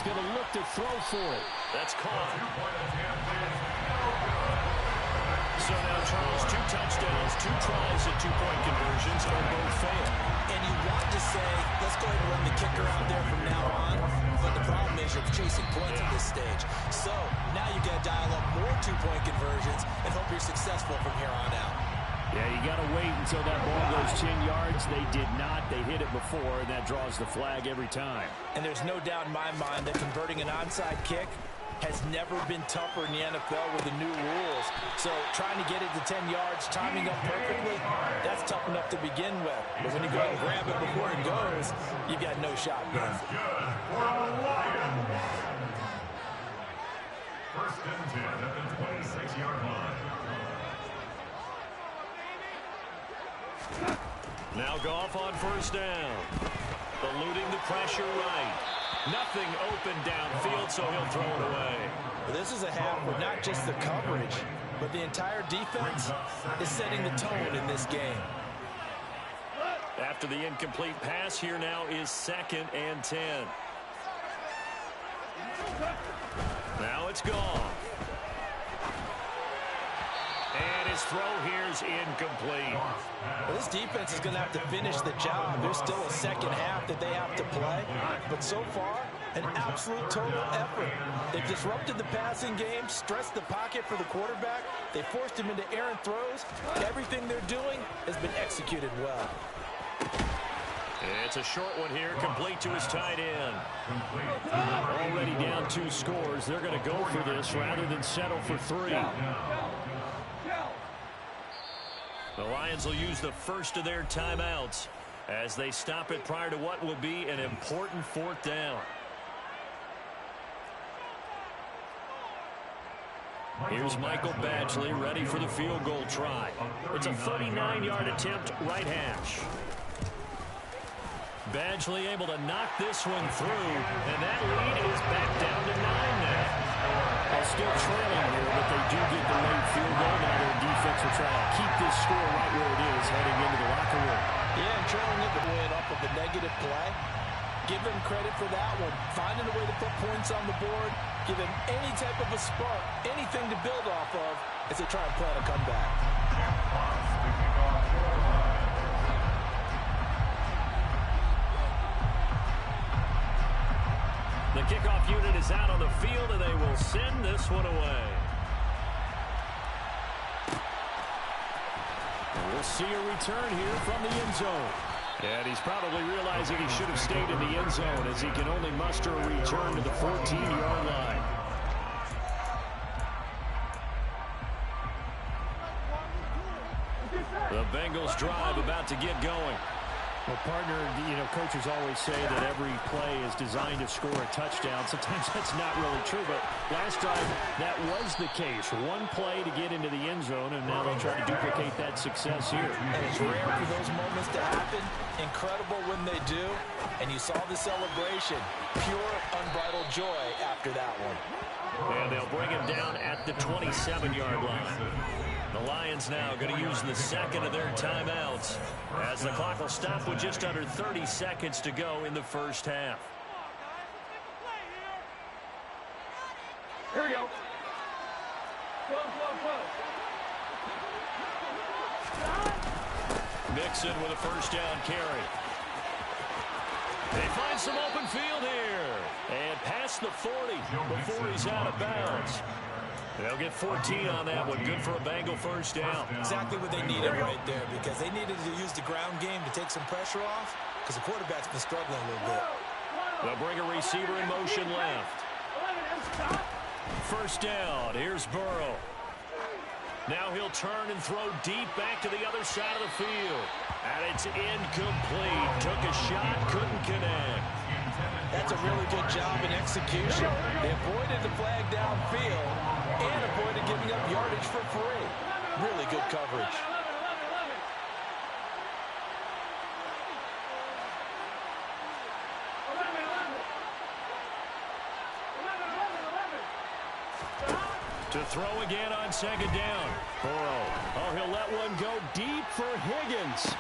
He's going to look to throw for it. That's caught. So now, Charles, 2 touchdowns, 2 tries at 2-point conversions, and both fail. And you want to say, let's go ahead and run the kicker out there from now on. But the problem is you're chasing points at this stage. So now you got to dial up more 2-point conversions and hope you're successful from here on out. Yeah, you got to wait until that ball goes 10 yards. They did not. They hit it before, and that draws the flag every time. And there's no doubt in my mind that converting an onside kick has never been tougher in the NFL with the new rules. So trying to get it to 10 yards, timing up perfectly, that's tough enough to begin with. But when you go and grab it before it goes, you've got no shot. That's good for the Lions. First and 10 at the 26-yard line. Now Goff on first down. Eluding the pressure right. Nothing open downfield, so he'll throw it away. Well, this is a half where not just the coverage, but the entire defense is setting the tone in this game. After the incomplete pass, here now is 2nd and 10. Now it's gone. And his throw here is incomplete. Well, this defense is going to have to finish the job. There's still a second half that they have to play. But so far, an absolute total effort. They've disrupted the passing game, stressed the pocket for the quarterback. They forced him into errant throws. Everything they're doing has been executed well. It's a short one here, complete to his tight end. Already down 2 scores. They're going to go for this rather than settle for 3. The Lions will use the first of their timeouts as they stop it prior to what will be an important 4th down. Here's Michael Badgley ready for the field goal try. It's a 39-yard attempt, right hash. Badgley able to knock this one through, and that lead is back down to 9 now. Well, still trailing here, but they do get the late field goal. Now their defense will try to keep this score right where it is heading into the locker room. Yeah, and trailing it the win off of a negative play. Give them credit for that one. Finding a way to put points on the board. Give them any type of a spark, anything to build off of as they try and plan a comeback. The kickoff unit is out on the field, and they will send this one away. And we'll see a return here from the end zone. And he's probably realizing he should have stayed in the end zone as he can only muster a return to the 14-yard line. The Bengals drive about to get going. Well, partner, coaches always say that every play is designed to score a touchdown. Sometimes that's not really true, but last time that was the case. One play to get into the end zone, and now they try to duplicate that success here. And it's rare for those moments to happen. Incredible when they do. And you saw the celebration. Pure, unbridled joy after that one. And they'll bring him down at the 27-yard line. The Lions now going to use the second of their timeouts as the clock will stop with just under 30 seconds to go in the first half. Here we go. Mixon with a first down carry. They find some open field here. And past the 40 before he's out of bounds. They'll get 14 on that one. Good for a Bengal first down. Exactly what they needed right there, because they needed to use the ground game to take some pressure off, because the quarterback's been struggling a little bit. They'll bring a receiver in motion left. First down. Here's Burrow. Now he'll turn and throw deep back to the other side of the field. And it's incomplete. Took a shot, couldn't connect. That's a really good job in execution. They avoided the flag downfield and avoided giving up yardage for free. Really good coverage. To throw again on second down. Burrow. Oh, he'll let one go deep for Higgins.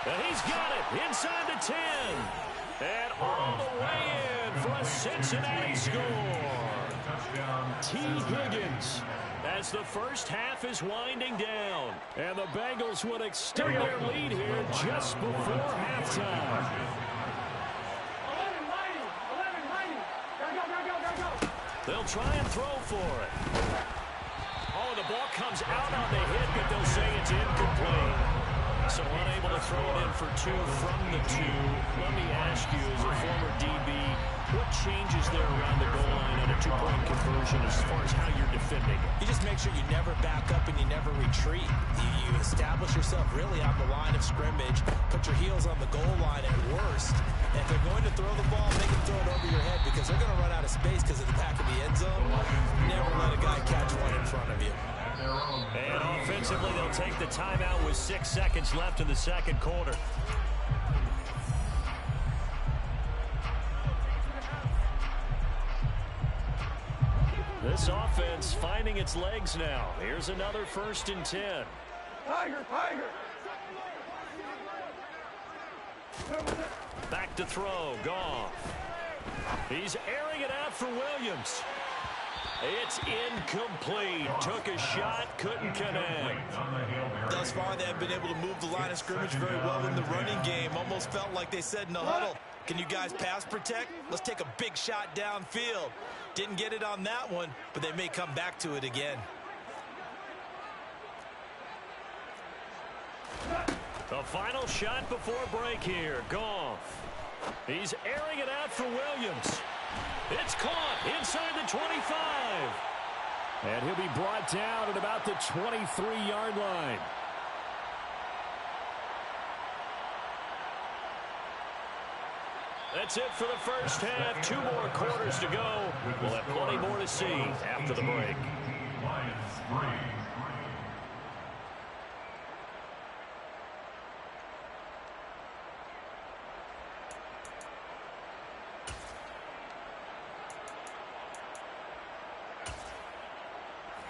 And he's got it inside the 10. And all the way in for a Cincinnati score. T. Higgins, as the first half is winding down. And the Bengals would extend their lead here just before halftime. They'll try and throw for it. Oh, the ball comes out on the hit, but they'll say it's incomplete. So unable to throw it in for two from the two. Let me ask you, as a former DB, what changes there around the goal line on a two-point conversion as far as how you're defending it? You just make sure you never back up and you never retreat. You establish yourself really on the line of scrimmage, put your heels on the goal line at worst. And if they're going to throw the ball, make them throw it over your head because they're going to run out of space because of the back of the end zone. Never let a guy catch one in front of you. And offensively, they'll take the timeout with 6 seconds left in the second quarter. This offense finding its legs now. Here's another 1st and 10. Tiger, Tiger. Back to throw. Goff. He's airing it out for Williams. It's incomplete. Took a shot, couldn't connect. Thus far, they have been able to move the line of scrimmage very well in the running game. Almost felt like they said in the huddle, can you guys pass protect? Let's take a big shot downfield. Didn't get it on that one, but they may come back to it again. The final shot before break here. Goff. He's airing it out for Williams. It's caught inside the 25. And he'll be brought down at about the 23-yard line. That's it for the first half. 2 more quarters to go. We'll have plenty more to see after the break. Lions 3.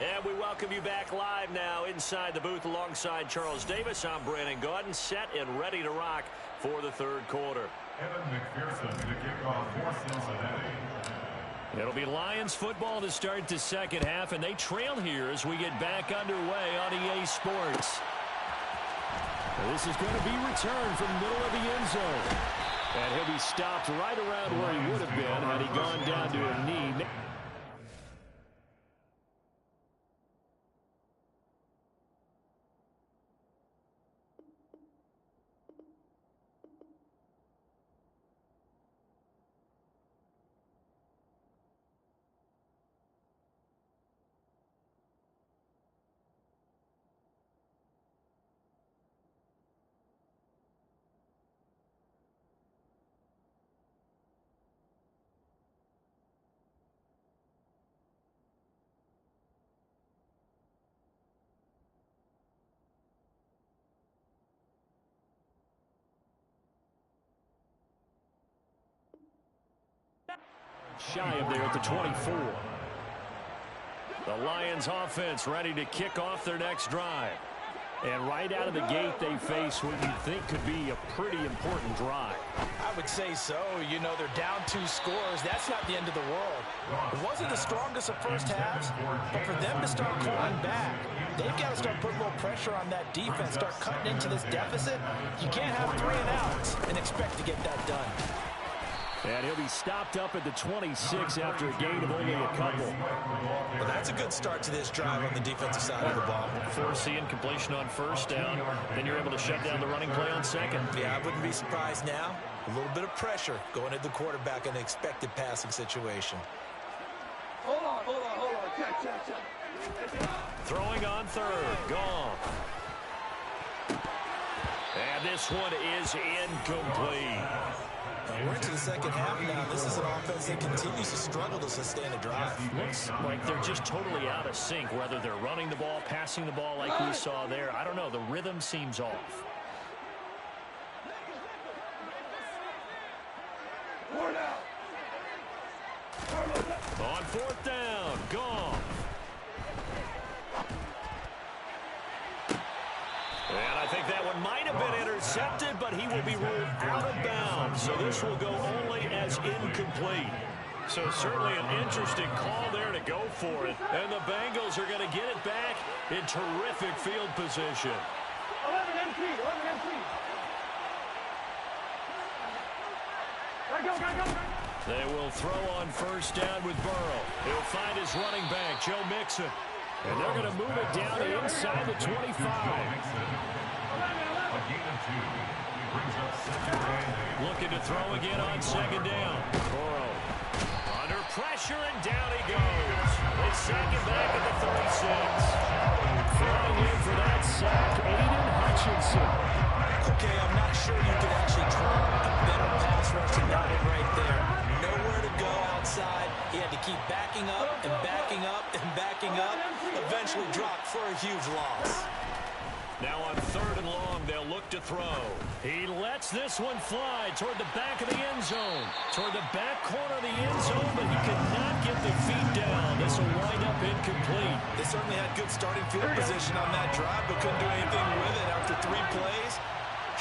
And we welcome you back live now inside the booth alongside Charles Davis. I'm Brandon Gaudin, set and ready to rock for the third quarter. Evan McPherson to kick off for Cincinnati. It'll be Lions football to start the second half, and they trail here as we get back underway on EA Sports. This is going to be returned from the middle of the end zone. And he'll be stopped right around where he would have been had he gone down to a knee. Shy of there at the 24. The Lions offense ready to kick off their next drive. And right out of the gate, they face what you think could be a pretty important drive. I would say so. You know, they're down 2 scores. That's not the end of the world. It wasn't the strongest of first halves, but for them to start clawing back, they've got to start putting a little pressure on that defense, start cutting into this deficit. You can't have 3 and outs and expect to get that done. And he'll be stopped up at the 26 after a gain of only a couple. Well, that's a good start to this drive on the defensive side of the ball. Forcing completion on first down. Then you're able to shut down the running play on second. Yeah, I wouldn't be surprised now. A little bit of pressure going at the quarterback in an expected passing situation. Hold on. Check. Throwing on third. Gone. And this one is incomplete. We're into the second half now. This is an offense that continues to struggle to sustain a drive. Looks like they're just totally out of sync, whether they're running the ball, passing the ball like we saw there. I don't know. The rhythm seems off. On fourth down, gone. And I think that one might have been intercepted, but he will be ruled out of bounds. So this will go only as incomplete. So certainly an interesting call there to go for it. And the Bengals are going to get it back in terrific field position. 11 and 3, 11 and 3. Go. They will throw on first down with Burrow. He'll find his running back, Joe Mixon. And they're going to move it down to inside the 25. Looking to throw again on second down. Burrow under pressure, and down he goes. They sack him back at the 36. Throwing in for that sack, Aiden Hutchinson. Okay, I'm not sure you could actually draw a better pass rush than that one right there. Nowhere to go outside. He had to keep backing up and backing up and backing up. Eventually dropped for a huge loss. Now on third and long, they'll look to throw. He lets this one fly toward the back of the end zone. Toward the back corner of the end zone, but he could not get the feet down. This will wind up incomplete. They certainly had good starting field position on that drive, but couldn't do anything with it after 3 plays.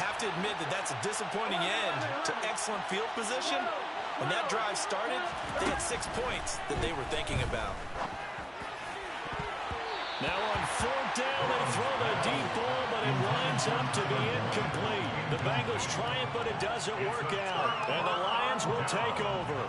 Have to admit that that's a disappointing end to excellent field position. When that drive started, they had 6 points that they were thinking about. Now on fourth down, they throw the deep ball, but it winds up to be incomplete. The Bengals try it, but it doesn't work out. And the Lions will take over.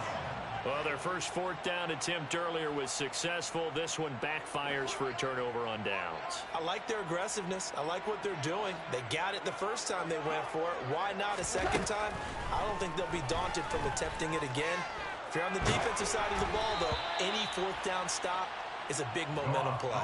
Well, their first fourth down attempt earlier was successful. This one backfires for a turnover on downs. I like their aggressiveness. I like what they're doing. They got it the first time they went for it. Why not a second time? I don't think they'll be daunted from attempting it again. If you're on the defensive side of the ball, though, any fourth down stop is a big momentum play.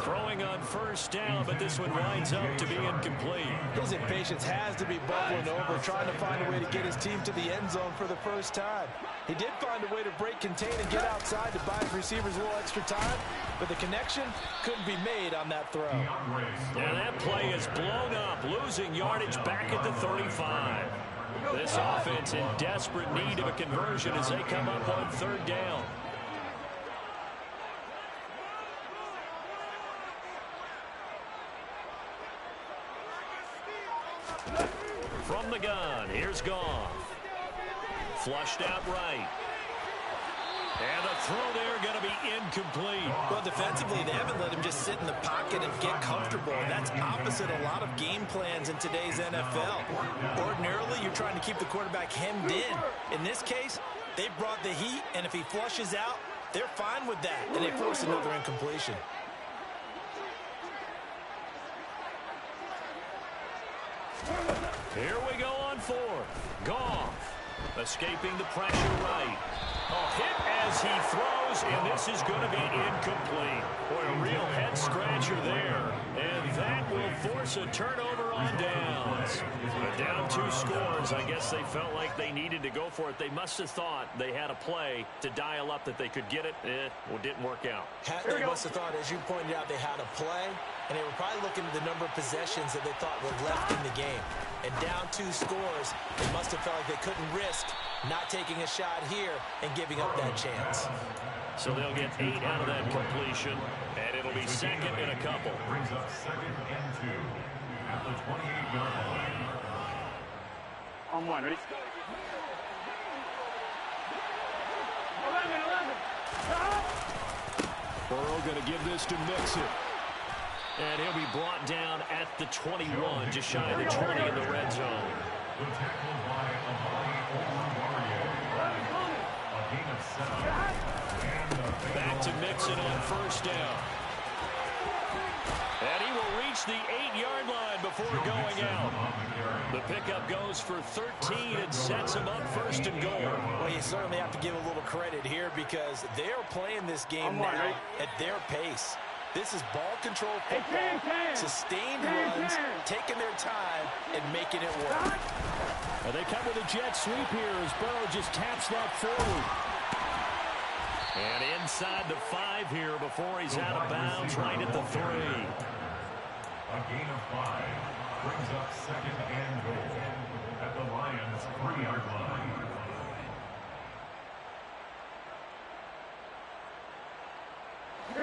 Throwing on first down, but this one winds up to be incomplete. His impatience has to be bubbling over, trying to find a way to get his team to the end zone for the first time. He did find a way to break contain and get outside to buy his receivers a little extra time, but the connection couldn't be made on that throw. Now that play is blown up, losing yardage back at the 35. This offense in desperate need of a conversion as they come up on third down. From the gun, here's Goff. Flushed out right. And the throw there going to be incomplete. Well, defensively, they haven't let him just sit in the pocket and get comfortable. And that's opposite a lot of game plans in today's NFL. Ordinarily, you're trying to keep the quarterback hemmed in. In this case, they brought the heat, and if he flushes out, they're fine with that. And they force another incompletion. Here we go on fourth. Goff escaping the pressure right. Hit as he throws, and this is going to be incomplete. Boy, a real head-scratcher there. And that will force a turnover on downs. But down 2 scores, I guess they felt like they needed to go for it. They must have thought they had a play to dial up that they could get it. Well, didn't work out. They must have thought, as you pointed out, they had a play, and they were probably looking at the number of possessions that they thought were left in the game. And down 2 scores, they must have felt like they couldn't risk not taking a shot here and giving up that chance. So they'll get 8 out of that completion, and it'll be second and a couple. Brings up second and 2 at the 28-yard line. On 1, ready? 11. Burrow going to give this to Mixon. And he'll be brought down at the 21, just shy of the 20 in the red zone. The tackle by Amari Oruwariye. A gain of 7. Back to Mixon on first down. And he will reach the 8-yard line before going out. The pickup goes for 13 and sets him up first and goal. Well, you certainly have to give a little credit here because they are playing this game now at their pace. This is ball control football, sustained runs, taking their time, and making it work. Well, they come with a jet sweep here as Burrow just taps that forward. And inside the 5 here before he's out of bounds, right at the 3. A gain of 5 brings up second and goal at the Lions' 3-yard line.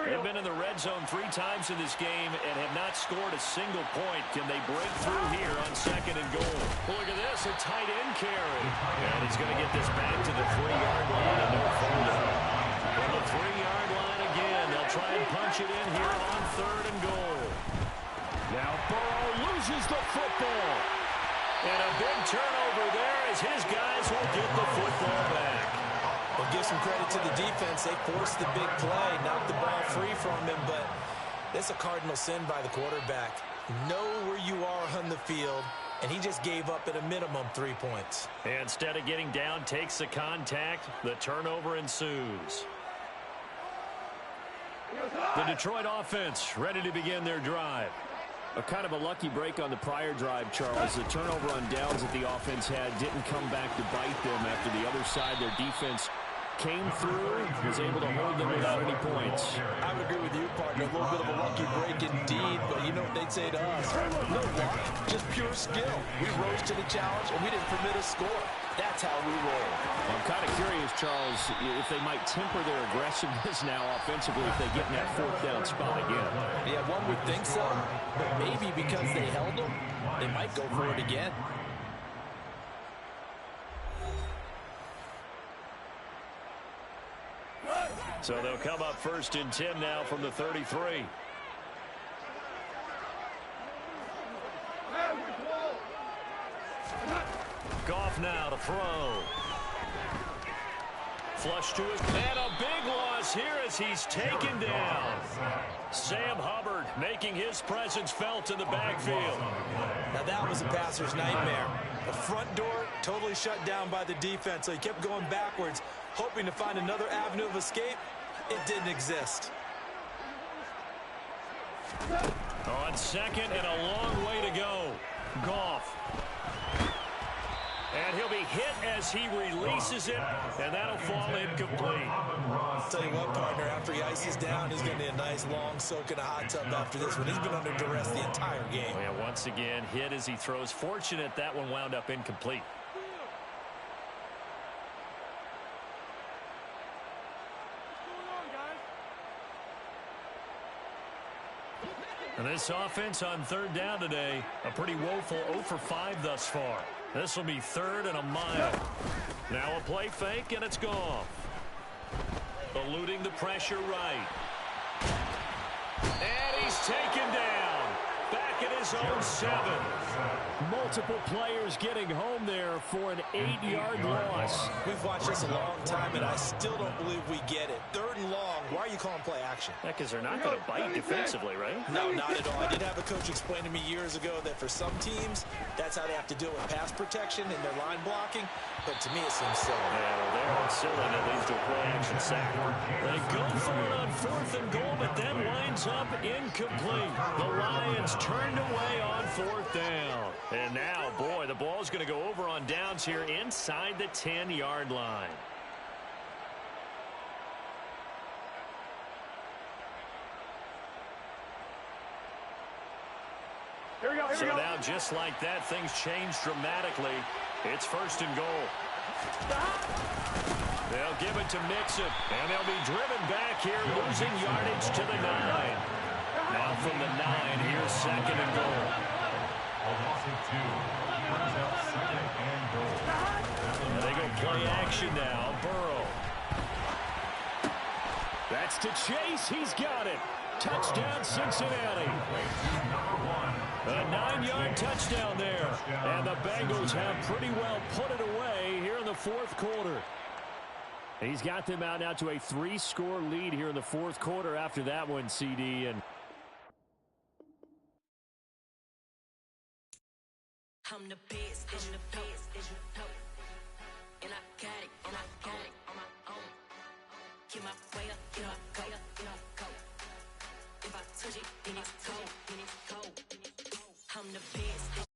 They've been in the red zone 3 times in this game and have not scored a single point. Can they break through here on 2nd and goal? Well, look at this, a tight end carry. And he's going to get this back to the 3-yard line and no further. From the 3-yard line again, they'll try and punch it in here on 3rd and goal. Now Burrow loses the football. And a big turnover there as his guys will get the football back. Well, give some credit to the defense. They forced the big play, knocked the ball free from him, but it's a cardinal sin by the quarterback. Know where you are on the field, and he just gave up at a minimum 3 points. And instead of getting down, takes the contact. The turnover ensues. The Detroit offense ready to begin their drive. A kind of a lucky break on the prior drive, Charles. The turnover on downs that the offense had didn't come back to bite them after the other side. Their defense came through, was able to hold them without any points. I would agree with you, partner. A little bit of a lucky break indeed, but you know what they'd say to us? No luck, just pure skill. We rose to the challenge, and we didn't permit a score. That's how we roll. I'm kind of curious, Charles, if they might temper their aggressiveness now offensively if they get in that 4th down spot again. Yeah, one would think so, but maybe because they held them, they might go for it again. So they'll come up 1st and 10 now from the 33. Goff now to throw. Flush to his man. A big loss here as he's taken down. Sam Hubbard making his presence felt in the backfield. Now that was a passer's nightmare. The front door totally shut down by the defense, so he kept going backwards, hoping to find another avenue of escape. It didn't exist. On 2nd and a long way to go. Goff. And he'll be hit as he releases it, and that'll fall incomplete. I'll tell you what, partner, after he ices down, he's going to be a nice long soak in a hot tub after this one. He's been under duress the entire game. Oh, yeah, once again, hit as he throws. Fortunate that one wound up incomplete. And this offense on 3rd down today, a pretty woeful 0 for 5 thus far. This will be 3rd and a mile. Now a play fake, and it's Goff. Eluding the pressure right. And he's taken down. Back at his own 7. Multiple players getting home there for an 8-yard loss. We've watched this a long time, and I still don't believe we get it. 3rd and long. Why are you calling play action? Yeah, because they're not going to bite defensively, right? No, not at all. I did have a coach explain to me years ago that for some teams, that's how they have to deal with pass protection and their line blocking. But to me, it seems silly. Yeah, well, they're silly, and it leads to a play-action sack. They go for it on 4th and goal, but that winds up incomplete. The Lions turned away on 4th down. And now, boy, the ball's going to go over on downs here inside the 10-yard line. So now, just like that, things change dramatically. It's 1st and goal. They'll give it to Mixon, and they'll be driven back here, losing yardage to the 9. Now from the 9, here's 2nd and goal. A loss of 2. Brings up 2nd and goal. And they go play action now. Burrow. That's to Chase. He's got it. Touchdown, Cincinnati. A 9-yard touchdown there. And the Bengals have pretty well put it away here in the 4th quarter. He's got them out now to a 3-score lead here in the 4th quarter after that one, CD. And I'm the best, I'm the best, and I got it, on my own. Get my way up, get my go. If I touch it, then it's cold, I'm the best.